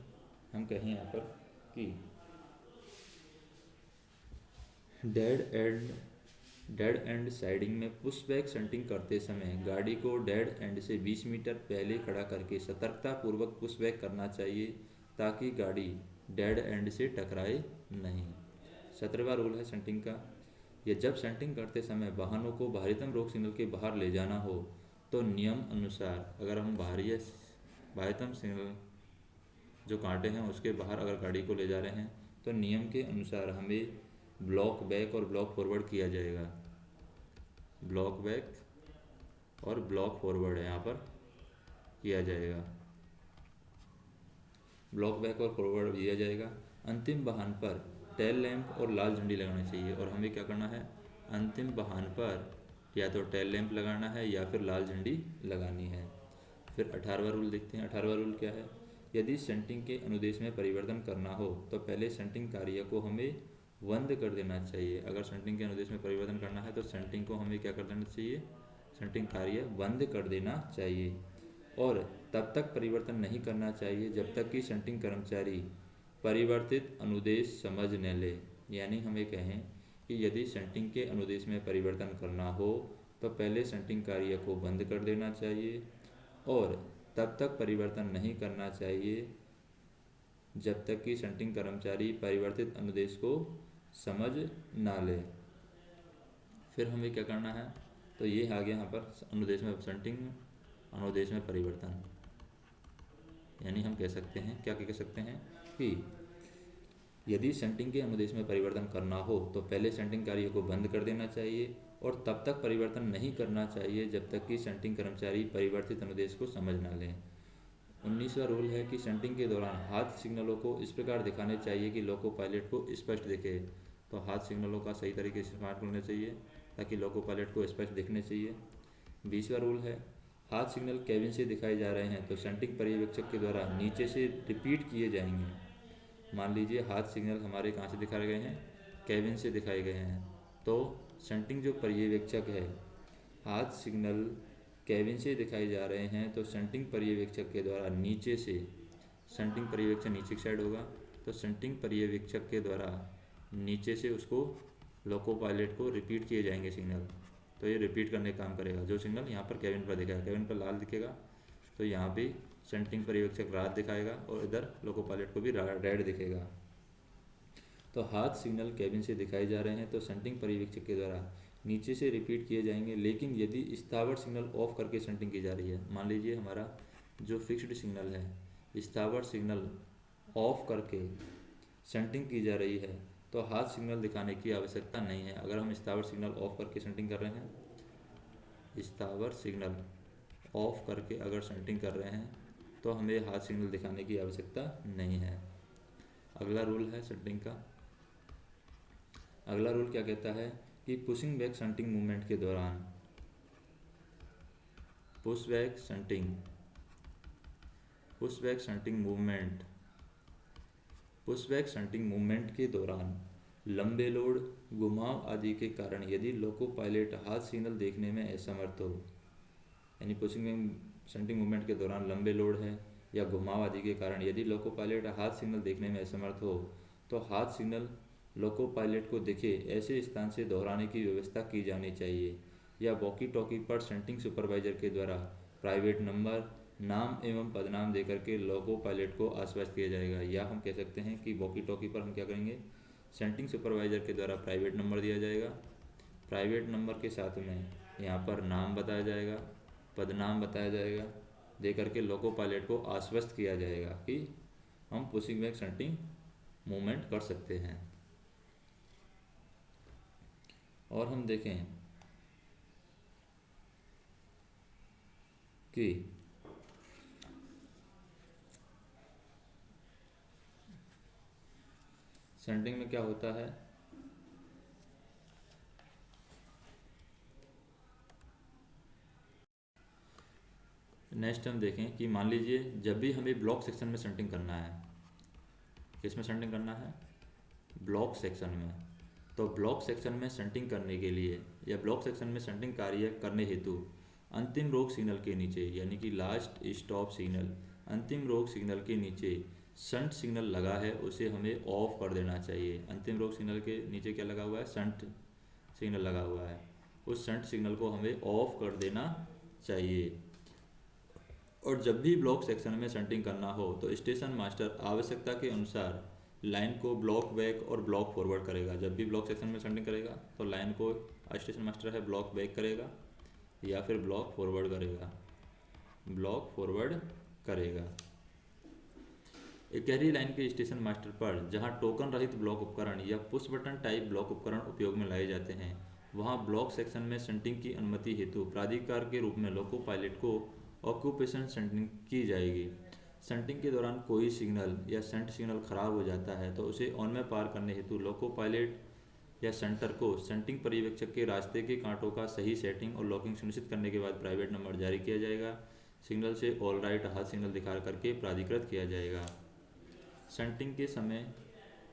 हम कहें यहाँ पर कि dead and dead and siding में पुशबैक शंटिंग करते समय गाड़ी को डेड एंड से 20 मीटर पहले खड़ा करके सतर्कतापूर्वक पुशबैक करना चाहिए ताकि गाड़ी डेड एंड से टकराए नहीं। 17वां रूल है शंटिंग का, यह जब शंटिंग करते समय वाहनों को बाहरीतम रोक सिग्नल के बाहर ले जाना हो तो नियम अनुसार अगर हम बाहरीतम सिग्नल जो कांटे हैं उसके बाहर अगर गाड़ी को ले जा रहे हैं तो नियम के अनुसार हमें ब्लॉक बैक और ब्लॉक फॉरवर्ड किया जाएगा। ब्लॉक बैक और ब्लॉक फॉरवर्ड यहाँ पर किया जाएगा, ब्लॉक बैक और फॉरवर्ड दिया जाएगा। अंतिम वाहन पर टेल लैंप और लाल झंडी लगानी चाहिए और हमें क्या करना है, अंतिम वाहन पर या तो टेल लैंप लगाना है या फिर लाल झंडी लगानी है। फिर 18वां रूल देखते हैं। 18वां रूल क्या है, यदि शंटिंग के अनुदेश में परिवर्तन करना हो तो पहले शंटिंग कार्य को हमें बंद कर देना चाहिए। अगर शंटिंग के अनुदेश में परिवर्तन करना है तो शंटिंग को हमें क्या कर देना चाहिए, शंटिंग कार्य बंद कर देना चाहिए और तब तक परिवर्तन नहीं करना चाहिए जब तक कि शंटिंग कर्मचारी परिवर्तित अनुदेश समझ न ले। यानी हमें कहें कि यदि शंटिंग के अनुदेश में परिवर्तन करना हो तो पहले शंटिंग कार्य को बंद कर देना चाहिए और तब तक परिवर्तन नहीं करना चाहिए जब तक कि शंटिंग कर्मचारी परिवर्तित अनुदेश को समझ ना ले। फिर हमें क्या करना है, तो ये आ गया यहाँ पर अनुदेश में शंटिंग, अनुदेश में परिवर्तन। यानी हम कह सकते हैं, क्या कह सकते हैं कि यदि शंटिंग के अनुदेश में परिवर्तन करना हो तो पहले शंटिंग कार्य को बंद कर देना चाहिए और तब तक परिवर्तन नहीं करना चाहिए जब तक कि शंटिंग कर्मचारी परिवर्तित अनुदेश को समझ ना लें। 19वां रूल है कि शंटिंग के दौरान हाथ सिग्नलों को इस प्रकार दिखाने चाहिए कि लोको पायलट को स्पष्ट दिखे। तो हाथ सिग्नलों का सही तरीके से इस्तेमाल करना चाहिए ताकि लोको पायलट को स्पष्ट दिखने चाहिए। 20वां रूल है, हाथ सिग्नल कैबिन से दिखाए जा रहे हैं तो शंटिंग पर्यवेक्षक के द्वारा नीचे से रिपीट किए जाएंगे। मान लीजिए हाथ सिग्नल हमारे कहाँ से दिखाए गए हैं, कैबिन से दिखाए गए हैं, तो शंटिंग जो पर्यवेक्षक है, हाथ सिग्नल कैबिन से दिखाए जा रहे हैं तो शंटिंग पर्यवेक्षक के द्वारा नीचे से, शंटिंग पर्यवेक्षक नीचे की साइड होगा तो शंटिंग पर्यवेक्षक के द्वारा नीचे से उसको लोको पायलट को रिपीट किए जाएंगे सिग्नल। तो ये रिपीट करने का काम करेगा। जो सिग्नल यहाँ पर कैबिन पर दिखाएगा, कैबिन पर लाल दिखेगा तो यहाँ भी शंटिंग पर्यवेक्षक रात दिखाएगा और इधर लोको पायलट को भी रेड दिखेगा। तो हाथ सिग्नल कैबिन से दिखाए जा रहे हैं तो शंटिंग पर्यवेक्षक के द्वारा नीचे से रिपीट किए जाएंगे। लेकिन यदि स्थावर सिग्नल ऑफ करके शंटिंग की जा रही है, मान लीजिए हमारा जो फिक्स्ड सिग्नल है, स्थावर सिग्नल ऑफ करके शंटिंग की जा रही है तो हाथ सिग्नल दिखाने की आवश्यकता नहीं है। अगर हम स्थावर सिग्नल ऑफ करके शंटिंग कर रहे हैं, स्थावर सिग्नल ऑफ करके अगर शंटिंग कर रहे हैं तो हमें हाथ सिग्नल दिखाने की आवश्यकता नहीं है। अगला रूल है शंटिंग का। अगला रूल क्या कहता है कि पुशिंग बैक शंटिंग मूवमेंट के दौरान, पुशबैक शंटिंग मूवमेंट के दौरान लंबे लोड, घुमाव आदि के कारण यदि लोको पायलट हाथ सिग्नल देखने में असमर्थ हो, यानी पुशिंग शंटिंग मूवमेंट के दौरान लंबे लोड है या घुमाव आदि के कारण यदि लोको पायलट हाथ सिग्नल देखने में असमर्थ हो तो हाथ सिग्नल लोको पायलट को दिखे ऐसे स्थान से दोहराने की व्यवस्था की जानी चाहिए या वॉकी टॉकी पर शंटिंग सुपरवाइजर के द्वारा प्राइवेट नंबर, नाम एवं पदनाम देकर के लोको पायलट को आश्वस्त किया जाएगा। या हम कह सकते हैं कि वॉकी टॉकी पर हम क्या करेंगे, शंटिंग सुपरवाइजर के द्वारा प्राइवेट नंबर दिया जाएगा, प्राइवेट नंबर के साथ में यहाँ पर नाम बताया जाएगा, पदनाम बताया जाएगा, दे करके लोको पायलट को आश्वस्त किया जाएगा कि हम पुशिंग बैक शंटिंग मूवमेंट कर सकते हैं। और हम देखें कि शंटिंग में क्या होता है, नेक्स्ट हम देखें कि मान लीजिए जब भी हमें ब्लॉक सेक्शन में शंटिंग करना है, किस में शंटिंग करना है, ब्लॉक सेक्शन में। तो ब्लॉक सेक्शन में शंटिंग करने के लिए या ब्लॉक सेक्शन में शंटिंग कार्य करने हेतु अंतिम रोक सिग्नल के नीचे, यानी कि लास्ट स्टॉप सिग्नल, अंतिम रोक सिग्नल के नीचे शंट सिग्नल लगा है उसे हमें ऑफ कर देना चाहिए। अंतिम रोक सिग्नल के नीचे क्या लगा हुआ है, शंट सिग्नल लगा हुआ है, उस सेंट सिग्नल को हमें ऑफ कर देना चाहिए। और जब भी ब्लॉक सेक्शन में सेंटिंग करना हो तो स्टेशन मास्टर आवश्यकता के अनुसार लाइन को ब्लॉक बैक और ब्लॉक फॉरवर्ड करेगा। जब भी ब्लॉक सेक्शन में सेंटिंग करेगा तो लाइन को स्टेशन मास्टर है ब्लॉक बैक करेगा या फिर ब्लॉक फॉरवर्ड करेगा, ब्लॉक फॉरवर्ड करेगा। एक गहरी लाइन के स्टेशन मास्टर पर जहां टोकन रहित ब्लॉक उपकरण या पुश बटन टाइप ब्लॉक उपकरण उपयोग में लाए जाते हैं, वहां ब्लॉक सेक्शन में सेंटिंग की अनुमति हेतु प्राधिकार के रूप में लोको पायलट को ऑक्यूपेशन सेंटिंग की जाएगी। सेंटिंग के दौरान कोई सिग्नल या सेंट सिग्नल खराब हो जाता है तो उसे ऑन में पार करने हेतु लोको पायलट या सेंटर को सेंटिंग पर्यवेक्षक के रास्ते के कांटों का सही सेटिंग और लॉकिंग सुनिश्चित करने के बाद प्राइवेट नंबर जारी किया जाएगा। सिग्नल से ऑल राइट हाथ सिग्नल दिखा करके प्राधिकृत किया जाएगा। सेंटिंग के समय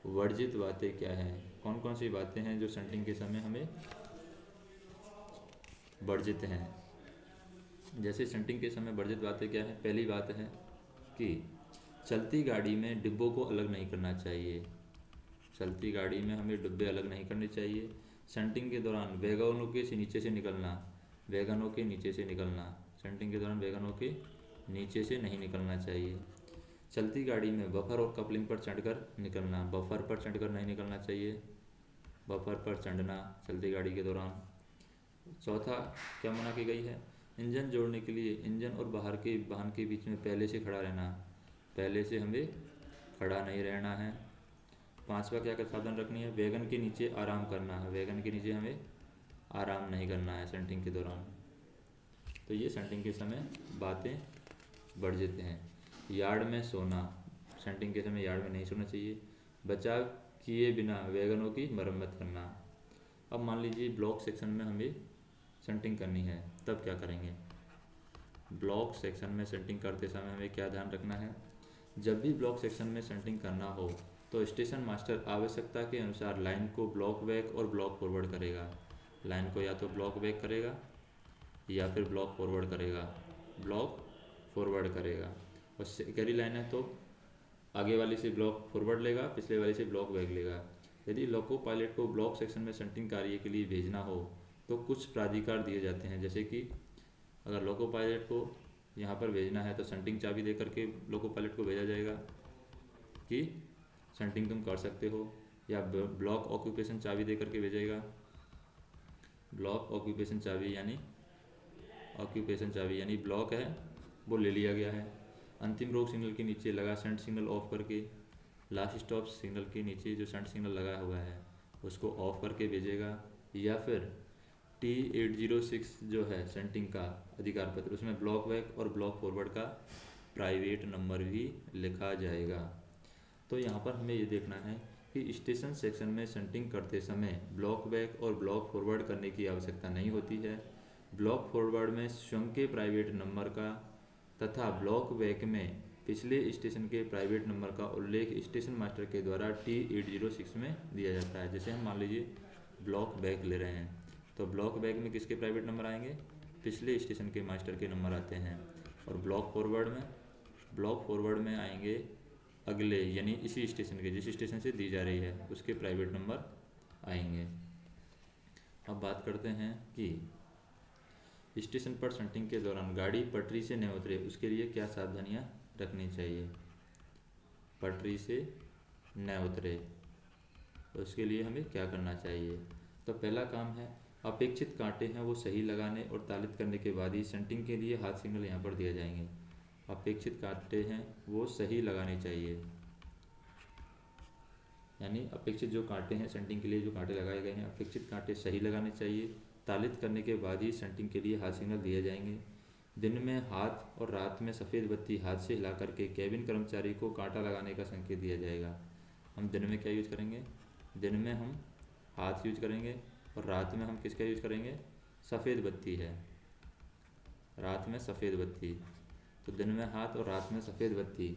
वर्जित बातें क्या हैं? कौन कौन सी बातें हैं जो सेंटिंग के समय हमें वर्जित हैं? जैसे सेंटिंग के समय वर्जित बातें क्या हैं? पहली बात है कि चलती गाड़ी में डिब्बों को अलग नहीं करना चाहिए। चलती गाड़ी में हमें डिब्बे अलग नहीं करने चाहिए। सेंटिंग के दौरान वैगनों के नीचे से निकलना, वैगनों के नीचे से निकलना, सेंटिंग के दौरान वैगनों के नीचे से नहीं निकलना चाहिए। चलती गाड़ी में बफर और कपलिंग पर चढ़कर निकलना, बफर पर चढ़कर नहीं निकलना चाहिए, बफर पर चढ़ना चलती गाड़ी के दौरान। चौथा क्या मना की गई है? इंजन जोड़ने के लिए इंजन और बाहर के वाहन के बीच में पहले से खड़ा रहना, पहले से हमें खड़ा नहीं रहना है। पांचवा क्या सावधान रखनी है? वैगन के नीचे आराम करना है, वैगन के नीचे हमें आराम नहीं करना है सेंटिंग के दौरान। तो ये सेंटिंग के समय बातें वर्जित हैं। यार्ड में सोना, सेंटिंग के समय यार्ड में नहीं सोना चाहिए। बचाव किए बिना वैगनों की मरम्मत करना। अब मान लीजिए ब्लॉक सेक्शन में हमें सेंटिंग करनी है, तब क्या करेंगे? ब्लॉक सेक्शन में सेंटिंग करते समय हमें क्या ध्यान रखना है? जब भी ब्लॉक सेक्शन में सेंटिंग करना हो तो स्टेशन मास्टर आवश्यकता के अनुसार लाइन को ब्लॉक बैक और ब्लॉक फॉरवर्ड करेगा। लाइन को या तो ब्लॉक बैक करेगा या फिर ब्लॉक फॉरवर्ड करेगा, ब्लॉक फॉरवर्ड करेगा। और गहरी लाइन है तो आगे वाली से ब्लॉक फॉरवर्ड लेगा, पिछले वाली से ब्लॉक बैक लेगा। यदि लोको पायलट को ब्लॉक सेक्शन में सेंटिंग कार्य के लिए भेजना हो तो कुछ प्राधिकार दिए जाते हैं। जैसे कि अगर लोको पायलट को यहाँ पर भेजना है तो सेंटिंग चाबी दे करके लोको पायलट को भेजा जाएगा कि सेंटिंग तुम कर सकते हो, या ब्लॉक ऑक्यूपेशन चाबी दे करके भेजेगा। ब्लॉक ऑक्यूपेशन चाबी यानी ब्लॉक है वो ले लिया गया है। अंतिम रोक सिग्नल के नीचे लगा सेंट सिग्नल ऑफ करके, लास्ट स्टॉप सिग्नल के नीचे जो सेंट सिग्नल लगा हुआ है उसको ऑफ करके भेजेगा। या फिर T806 जो है सेंटिंग का अधिकार पत्र, उसमें ब्लॉक बैक और ब्लॉक फॉरवर्ड का प्राइवेट नंबर भी लिखा जाएगा। तो यहाँ पर हमें ये देखना है कि स्टेशन सेक्शन में सेंटिंग करते समय ब्लॉक बैक और ब्लॉक फॉरवर्ड करने की आवश्यकता नहीं होती है। ब्लॉक फॉरवर्ड में स्वयं के प्राइवेट नंबर का तथा ब्लॉक बैक में पिछले स्टेशन के प्राइवेट नंबर का उल्लेख स्टेशन मास्टर के द्वारा T806 में दिया जाता है। जैसे हम मान लीजिए ब्लॉक बैक ले रहे हैं तो ब्लॉक बैक में किसके प्राइवेट नंबर आएंगे? पिछले स्टेशन के मास्टर के नंबर आते हैं। और ब्लॉक फॉरवर्ड में आएंगे अगले यानी इसी स्टेशन के, जिस स्टेशन से दी जा रही है उसके प्राइवेट नंबर आएंगे। अब बात करते हैं कि स्टेशन पर सेंटिंग के दौरान गाड़ी पटरी से न उतरे उसके लिए क्या सावधानियां रखनी चाहिए। पटरी से न उतरे उसके लिए हमें क्या करना चाहिए? तो पहला काम है अपेक्षित कांटे हैं वो सही लगाने और तालित करने के बाद ही सेंटिंग के लिए हाथ सिग्नल यहाँ पर दिए जाएंगे। अपेक्षित कांटे हैं वो सही लगाने चाहिए, यानी अपेक्षित जो कांटे हैं सेंटिंग के लिए जो कांटे लगाए गए हैं अपेक्षित कांटे सही लगाने चाहिए। तालित करने के बाद ही सेंटिंग के लिए हाथ सिग्नल दिए जाएंगे। दिन में हाथ और रात में सफ़ेद बत्ती हाथ से हिला करके कैबिन कर्मचारी को कांटा लगाने का संकेत दिया जाएगा। हम दिन में क्या यूज करेंगे? दिन में हम हाथ यूज करेंगे और रात में हम किसका यूज करेंगे? सफ़ेद बत्ती है, रात में सफ़ेद बत्ती। तो दिन में हाथ और रात में सफ़ेद बत्ती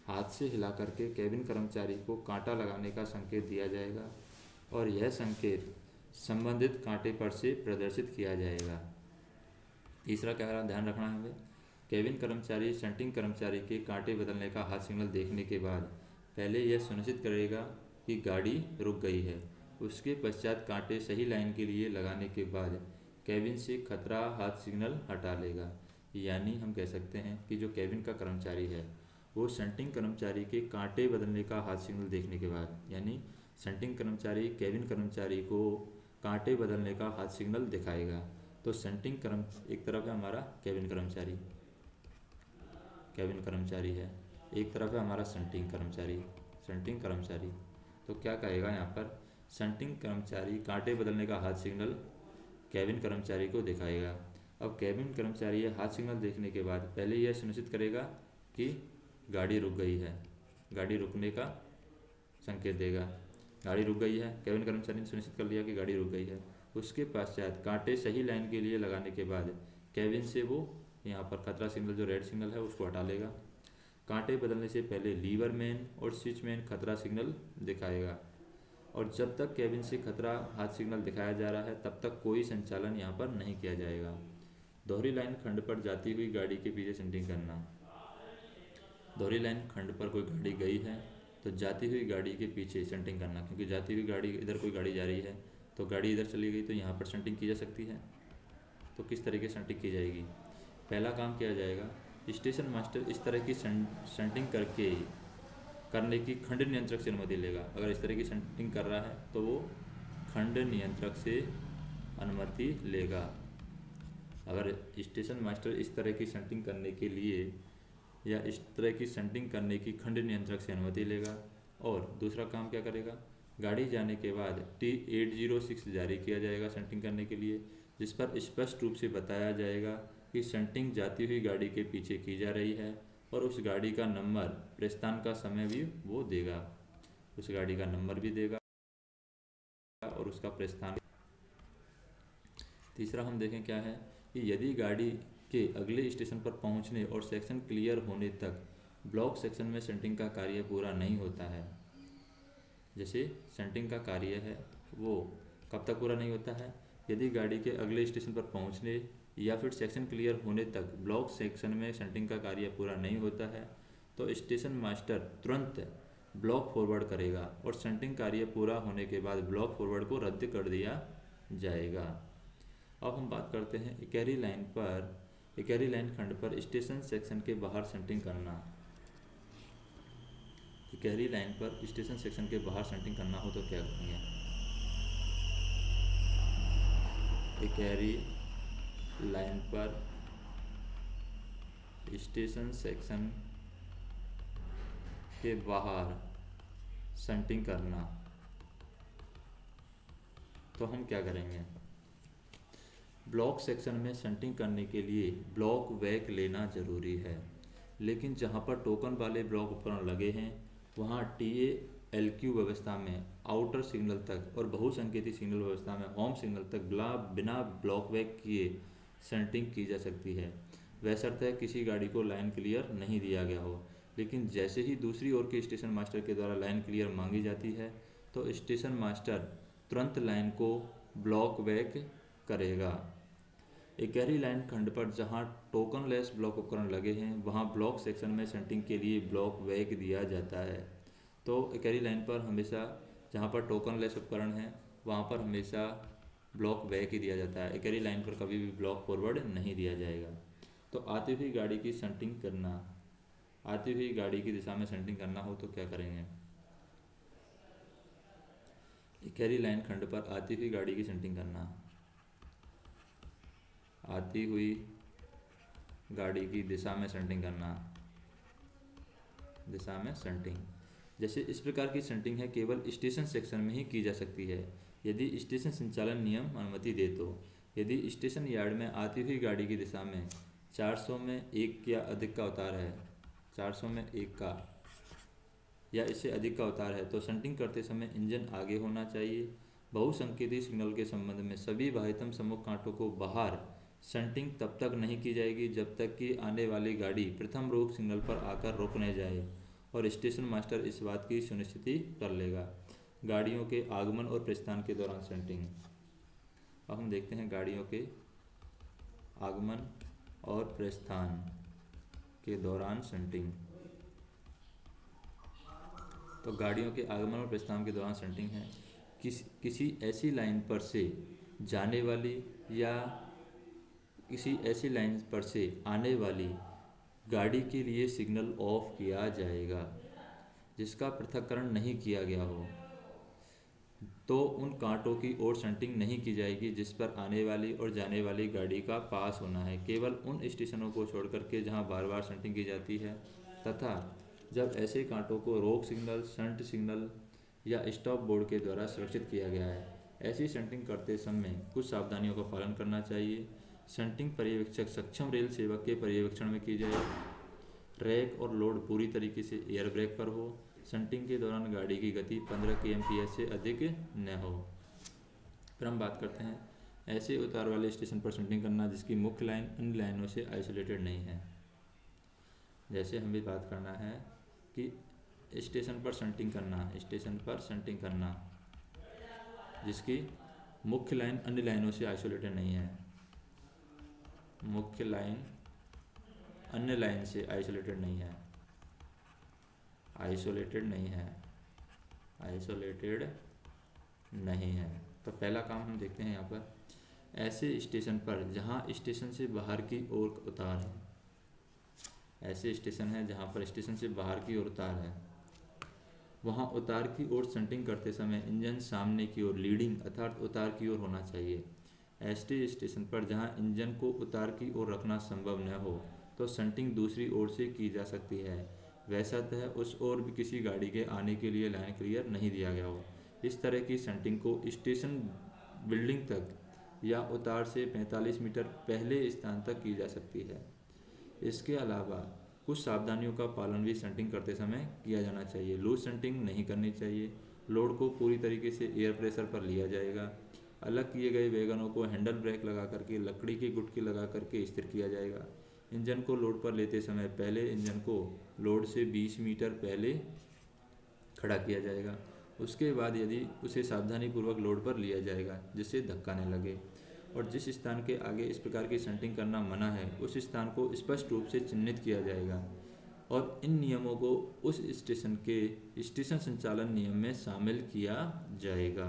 हाथ से हिला करके कैबिन कर्मचारी को कांटा लगाने का संकेत दिया जाएगा और यह संकेत संबंधित कांटे पर से प्रदर्शित किया जाएगा। तीसरा क्या ध्यान रखना है हमें? कैबिन कर्मचारी सेंटिंग कर्मचारी के कांटे बदलने का हाथ सिग्नल देखने के बाद पहले यह सुनिश्चित करेगा कि गाड़ी रुक गई है, उसके पश्चात कांटे सही लाइन के लिए लगाने के बाद केबिन से खतरा हाथ सिग्नल हटा लेगा। यानी हम कह सकते हैं कि जो केबिन का कर्मचारी है वो शंटिंग कर्मचारी के कांटे बदलने का हाथ सिग्नल देखने के बाद, यानी शंटिंग कर्मचारी केबिन कर्मचारी को कांटे बदलने का हाथ सिग्नल दिखाएगा। तो शंटिंग कर्म एक तरफ है हमारा केबिन कर्मचारी है, एक तरफ है हमारा शंटिंग कर्मचारी। तो क्या कहेगा यहाँ पर, शंटिंग कर्मचारी कांटे बदलने का हाथ सिग्नल केबिन कर्मचारी को दिखाएगा। अब केबिन कर्मचारी हाथ सिग्नल देखने के बाद पहले यह सुनिश्चित करेगा कि गाड़ी रुक गई है, गाड़ी रुकने का संकेत देगा। गाड़ी रुक गई है, केबिन कर्मचारी ने सुनिश्चित कर लिया कि गाड़ी रुक गई है। उसके पश्चात कांटे सही लाइन के लिए लगाने के बाद केबिन से वो यहाँ पर खतरा सिग्नल जो रेड सिग्नल है उसको हटा लेगा। कांटे बदलने से पहले लीवर मैन और स्विच मैन खतरा सिग्नल दिखाएगा, और जब तक केबिन से खतरा हाथ सिग्नल दिखाया जा रहा है तब तक कोई संचालन यहाँ पर नहीं किया जाएगा। दोहरी लाइन खंड पर जाती हुई गाड़ी के पीछे शंटिंग करना। दोहरी लाइन खंड पर कोई गाड़ी गई है तो जाती हुई गाड़ी के पीछे शंटिंग करना, क्योंकि जाती हुई गाड़ी इधर कोई गाड़ी जा रही है तो गाड़ी इधर चली गई तो यहाँ पर शंटिंग की जा सकती है। तो किस तरीके से शंटिंग की जाएगी, पहला काम किया जाएगा, स्टेशन मास्टर इस तरह की शंटिंग करने की खंड नियंत्रक से अनुमति लेगा। अगर इस तरह की शंटिंग कर रहा है तो वो खंड नियंत्रक से अनुमति लेगा। अगर स्टेशन मास्टर इस तरह की शंटिंग करने के लिए या इस तरह की शंटिंग करने की खंड नियंत्रक से अनुमति लेगा। और दूसरा काम क्या करेगा, गाड़ी जाने के बाद T806 जारी किया जाएगा शंटिंग करने के लिए, जिस पर स्पष्ट रूप से बताया जाएगा कि शंटिंग जाती हुई गाड़ी के पीछे की जा रही है, और उस गाड़ी का नंबर, प्रस्थान का समय भी वो देगा, उस गाड़ी का नंबर भी देगा और उसका प्रस्थान। तीसरा हम देखें क्या है कि यदि गाड़ी के अगले स्टेशन पर पहुंचने और सेक्शन क्लियर होने तक ब्लॉक सेक्शन में शंटिंग का कार्य पूरा नहीं होता है, जैसे शंटिंग का कार्य है वो कब तक पूरा नहीं होता है, यदि गाड़ी के अगले स्टेशन पर पहुंचने या फिर सेक्शन क्लियर होने तक ब्लॉक सेक्शन में शंटिंग का कार्य पूरा नहीं होता है तो स्टेशन मास्टर तुरंत ब्लॉक फॉरवर्ड करेगा और शंटिंग कार्य पूरा होने के बाद ब्लॉक फॉरवर्ड को रद्द कर दिया जाएगा। अब हम बात करते हैं इकहरी लाइन खंड पर स्टेशन सेक्शन के बाहर शंटिंग करना। इकहरी लाइन पर स्टेशन सेक्शन के बाहर शंटिंग करना हो तो क्या करेंगे, इकहरी लाइन पर स्टेशन सेक्शन के बाहर शंटिंग करना, तो हम क्या करेंगे, ब्लॉक सेक्शन में शंटिंग करने के लिए ब्लॉक वैक लेना जरूरी है, लेकिन जहां पर टोकन वाले ब्लॉक उपकरण लगे हैं वहां TALQ व्यवस्था में आउटर सिग्नल तक और बहुसंकेती सिग्नल व्यवस्था में होम सिग्नल तक बिना ब्लॉक वैक किए शंटिंग की जा सकती है, वैसे किसी गाड़ी को लाइन क्लियर नहीं दिया गया हो। लेकिन जैसे ही दूसरी ओर के स्टेशन मास्टर के द्वारा लाइन क्लियर मांगी जाती है तो स्टेशन मास्टर तुरंत लाइन को ब्लॉक वैक करेगा। इकहरी लाइन खंड पर जहां टोकन लेस ब्लॉक उपकरण लगे हैं वहां ब्लॉक सेक्शन में शंटिंग के लिए ब्लॉक वैक दिया जाता है। तो इकहरी लाइन पर हमेशा जहां पर टोकन लेस उपकरण है वहां पर हमेशा ब्लॉक वैक ही दिया जाता है, इकहरी लाइन पर कभी भी ब्लॉक फॉरवर्ड नहीं दिया जाएगा। तो आती हुई गाड़ी की शंटिंग करना, आती हुई गाड़ी की दिशा में शंटिंग करना हो तो क्या करेंगे, इकहरी लाइन खंड पर आती हुई गाड़ी की शंटिंग करना, आती हुई गाड़ी की दिशा में शंटिंग करना, दिशा में शंटिंग। जैसे इस प्रकार की शंटिंग है केवल स्टेशन सेक्शन में ही की जा सकती है यदि स्टेशन संचालन नियम अनुमति दे तो। यदि स्टेशन यार्ड में आती हुई गाड़ी की दिशा में 400 में 1 या अधिक का अवतार है, 400 में 1 का या इससे अधिक का अवतार है तो शंटिंग करते समय इंजन आगे होना चाहिए। बहुसंकेती सिग्नल के संबंध में सभी बाह्यतम सम्मुख कांटों को बाहर शंटिंग तब तक नहीं की जाएगी जब तक कि आने वाली गाड़ी प्रथम रोक सिग्नल पर आकर रुक न जाए और स्टेशन मास्टर इस बात की सुनिश्चिति कर लेगा। गाड़ियों के आगमन और प्रस्थान के दौरान शंटिंग। अब हम देखते हैं गाड़ियों के आगमन और प्रस्थान के दौरान शंटिंग। तो गाड़ियों के आगमन और प्रस्थान के दौरान शंटिंग है किसी ऐसी लाइन पर से जाने वाली या किसी ऐसी लाइन पर से आने वाली गाड़ी के लिए सिग्नल ऑफ किया जाएगा जिसका पृथक्करण नहीं किया गया हो, तो उन कांटों की ओर शंटिंग नहीं की जाएगी जिस पर आने वाली और जाने वाली गाड़ी का पास होना है, केवल उन स्टेशनों को छोड़ करके जहां बार बार शंटिंग की जाती है। तथा जब ऐसे कांटों को रोक सिग्नल, शंट सिग्नल या स्टॉप बोर्ड के द्वारा सुरक्षित किया गया है, ऐसी शंटिंग करते समय कुछ सावधानियों का पालन करना चाहिए। शंटिंग पर्यवेक्षक सक्षम रेल सेवक के पर्यवेक्षण में की जाए। ट्रैक और लोड पूरी तरीके से एयर ब्रेक पर हो। शंटिंग के दौरान गाड़ी की गति 15 kmph से अधिक न हो। फिर हम बात करते हैं ऐसे उतार वाले स्टेशन पर शंटिंग करना जिसकी मुख्य लाइन अन्य लाइनों से आइसोलेटेड नहीं है। जैसे हमें बात करना है कि स्टेशन पर शंटिंग करना, स्टेशन पर शंटिंग करना जिसकी मुख्य लाइन अन्य लाइनों से आइसोलेटेड नहीं है, मुख्य लाइन अन्य लाइन से आइसोलेटेड नहीं है, आइसोलेटेड नहीं है, आइसोलेटेड नहीं है। तो पहला काम हम देखते हैं यहाँ पर, ऐसे स्टेशन पर जहाँ स्टेशन से बाहर की ओर उतार है, ऐसे स्टेशन है जहाँ पर स्टेशन से बाहर की ओर उतार है, वहाँ उतार की ओर शंटिंग करते समय इंजन सामने की ओर लीडिंग अर्थात उतार की ओर होना चाहिए। ऐसे स्टेशन पर जहाँ इंजन को उतार की ओर रखना संभव न हो तो शंटिंग दूसरी ओर से की जा सकती है, वैसे उस ओर भी किसी गाड़ी के आने के लिए लाइन क्लियर नहीं दिया गया हो। इस तरह की शंटिंग को स्टेशन बिल्डिंग तक या उतार से 45 मीटर पहले स्थान तक की जा सकती है। इसके अलावा कुछ सावधानियों का पालन भी शंटिंग करते समय किया जाना चाहिए। लूज शंटिंग नहीं करनी चाहिए। लोड को पूरी तरीके से एयर प्रेशर पर लिया जाएगा। अलग किए गए वैगनों को हैंडल ब्रेक लगा करके लकड़ी की गुटकी लगा करके स्थिर किया जाएगा। इंजन को लोड पर लेते समय पहले इंजन को लोड से 20 मीटर पहले खड़ा किया जाएगा। उसके बाद यदि उसे सावधानीपूर्वक लोड पर लिया जाएगा जिससे धक्का न लगे। और जिस स्थान के आगे इस प्रकार की शंटिंग करना मना है उस स्थान को स्पष्ट रूप से चिन्हित किया जाएगा और इन नियमों को उस स्टेशन के स्टेशन संचालन नियम में शामिल किया जाएगा।